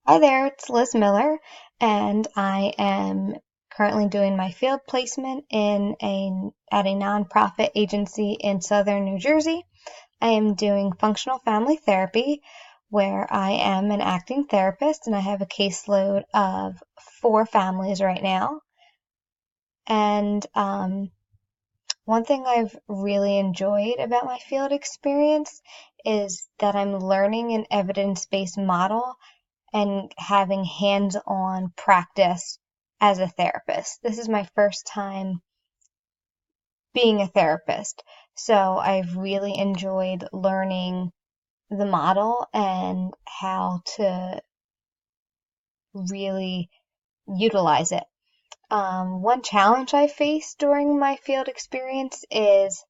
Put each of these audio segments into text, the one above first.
Hi there, it's Liz Miller, and I am currently doing my field placement at a nonprofit agency in southern New Jersey. I am doing functional family therapy, where I am an acting therapist, and I have a caseload of 4 families right now. And one thing I've really enjoyed about my field experience is that I'm learning an evidence-based model and having hands-on practice as a therapist. This is my first time being a therapist, so I've really enjoyed learning the model and how to really utilize it. One challenge I faced during my field experience is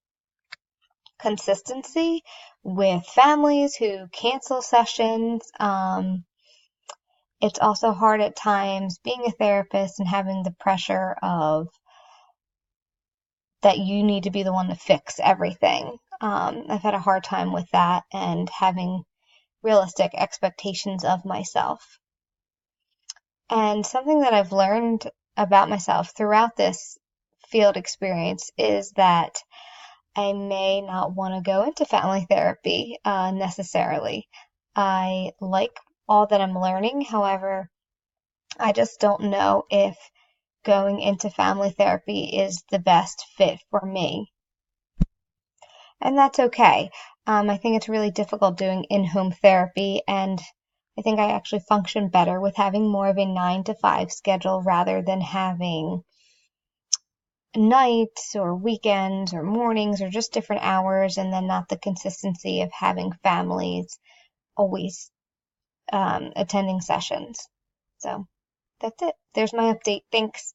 consistency with families who cancel sessions. It's also hard at times being a therapist and having the pressure of that you need to be the one to fix everything. I've had a hard time with that and having realistic expectations of myself. And something that I've learned about myself throughout this field experience is that I may not want to go into family therapy necessarily. I like all that I'm learning. However, I just don't know if going into family therapy is the best fit for me. And that's okay. I think it's really difficult doing in-home therapy, and I think I actually function better with having more of a 9 to 5 schedule rather than having nights or weekends or mornings or just different hours, and then not the consistency of having families always attending sessions. So that's it. There's my update. Thanks.